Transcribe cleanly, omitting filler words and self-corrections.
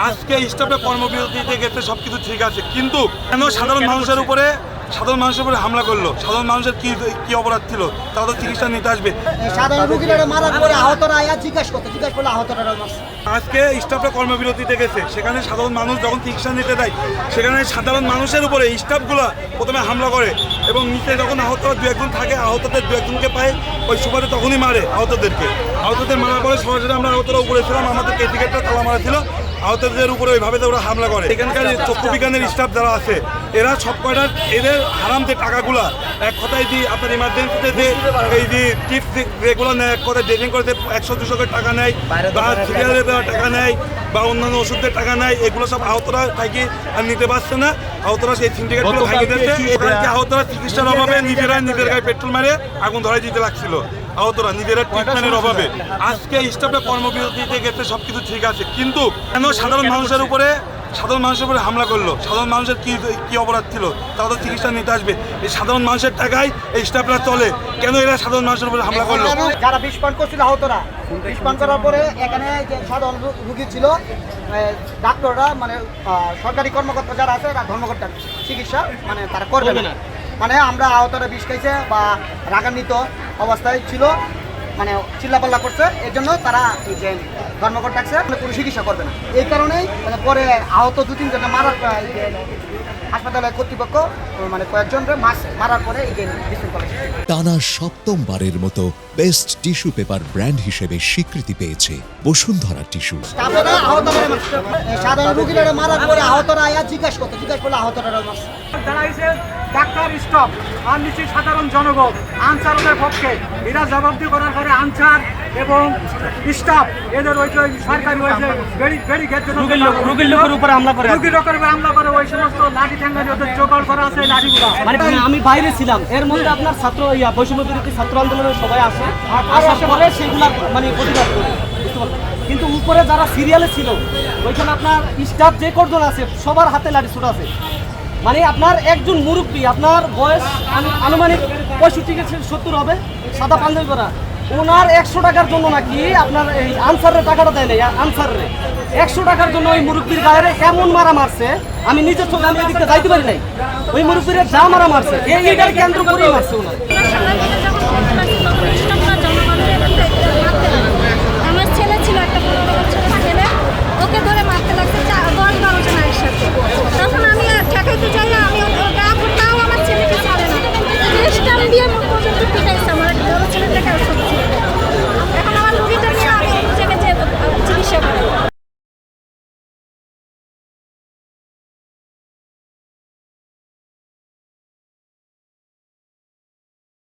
আজকে স্টাফে কর্মবিরতিতে গেছে, সবকিছু ঠিক আছে, কিন্তু কেন সাধারণ মানুষের উপরে হামলা করলো? সাধারণ মানুষের কি অপরাধ ছিল? তারা তো চিকিৎসা নিতে আসবে। সাধারণ রোগীরা মারার পরে আহতরা আয়া জিজ্ঞাসা করলে আহতরা আজকে স্টাফরা কর্মবিরতিতে গেছে, সেখানে সাধারণ মানুষ যখন চিকিৎসা নিতে দেয়, সেখানে সাধারণ মানুষের উপরে স্টাফগুলো প্রথমে হামলা করে এবং নিচে যখন আহতরা দু একজন থাকে, আহতদের দু একজনকে পায় ওই সুবাদে তখনই মারে আহতদের মারার পরে সরাসরি আমরা আহতরা উপরে ছিলাম, আমাদের কেটিকেটটা তালা মারা ছিল, আহতদের উপরে ওইভাবে ওরা হামলা করে। এখানকার চক্ষু বিজ্ঞানের স্টাফ যারা আছে, এরা সব কয়টা এদের হারাম যে টাকাগুলা এক কথায় দিয়ে আপনার ইমার্জেন্সিতে যে এই যে টিপস যেগুলো নেয়, এক কথায় ড্রেসিং করতে 100-200 করে টাকা নেয় বা সিরিয়ালের টাকা নেয় বা অন্যান্য ওষুধের টাকা নেয়, এগুলো সব আহতরা থাকি আর নিতে পারছে না। আহতরা সেই সিন্ডিকেটগুলো ভাঙিয়ে দিচ্ছে। এখানে আহতরা চিকিৎসার অভাবে নিজের গায়ে পেট্রোল মারে আগুন ধরাই দিতে লাগছিল। আহতরা নিজেরা ট্রিটমেন্টের অভাবে আজকে স্টাফে কর্মবিরতিতে গেছে, সবকিছু ঠিক আছে, কিন্তু কেন সাধারণ মানুষের উপরে হামলা করলো? সাধারণ মানুষের কি অপরাধ ছিল? তারা তো চিকিৎসা নিতে আসবে। এই সাধারণ মানুষের টাকায় এই স্টাফরা চলে, কেন এরা সাধারণ মানুষের উপরে হামলা করলো? যারা বিষপান করছিল আহতরা, বিষপান করার পরে এখানে যে সাধারণ রোগী ছিল, ডাক্তাররা মানে সরকারি কর্মকর্তা যারা আছে তারা ধর্মকর্তা চিকিৎসা মানে তারা করবে না। মানে আমরা আহতরা বিষ খাইছে বা রাগান্বিত অবস্থায় ছিল, মানে চিল্লাপাল্লা করছে, এর জন্য তারা এই যে ধর্মকর্তা ডাকছে কোনো চিকিৎসা করবে না। এই কারণেই মানে পরে আহত 2-3 জনে মারার হাসপাতালের কর্তৃপক্ষ মানে কয়েকজনকে মারার পরে এই যে বিশৃঙ্খলা। টানা সপ্তমবারের মতো বেস্ট টিস্যু পেপার ব্র্যান্ড হিসেবে স্বীকৃতি পেয়েছে বসুন্ধরা টিস্যু। সাধারণ রোগীরা মারার পরে আহতরা আয়া জিজ্ঞাসা করলে আহতরা দাঁড়াইছে ডাক্তার স্টাফ আর নিচে সাধারণ জনগণ আনসারদের পক্ষে। এরা জবাবদি করার পরে আনসার এবং স্টাফ এদের ওই সরকারি ওই যে ব্যারিকেড রোগীর লোকের উপরে হামলা করে ওই সমস্ত লাঠি ঠ্যাঙ্গা ওদের জোগাড় করা আছে লাঠিগুলো। মানে আমি বাইরে ছিলাম, এর মধ্যে আপনার ছাত্র বৈষম্য বিরোধী ছাত্র আন্দোলনের সবাই আসে, আসার পরে সেগুলা মানে প্রতিবাদ করে, বুঝতে পারলেন? কিন্তু উপরে যারা সিরিয়ালে ছিল ওইখানে আপনার স্টাফ যে কর্জন আছে সবার হাতে লাঠি ছোট আছে। মানে আপনার একজন মুরব্বী, আপনার বয়স আনুমানিক 65-70 হবে, সাদা পাঞ্জাবি পরা, ওনার 100 টাকার জন্য নাকি আপনার এই আনসারের টাকাটা দেয় নাই, আনসারের 100 টাকার জন্য ওই মুরব্বীর গায়ে এমন মারা মারছে, আমি নিজের চোখে আমি এদিকে যাইতে পারি নাই। ওই মুরব্বীর যা মারা মারছে এইটার কেন্দ্র করেই মারছে ওনার। আমার ছেলে ছিল একটা 15 বছরের ছেলে, ওকে ধরে মারতে লাগছে 10-12 জন একসাথে। তখন আমি ঠেকাইতে চাই না, আমি তাও আমার ছেলেকে ছাড়ে না, স্টাম্প দিয়ে মুখ পর্যন্ত পিটাইছে আমার বড় ছেলেটাকে। এখন আমার রুগীটা নিয়ে আমি চিকিৎসা করি।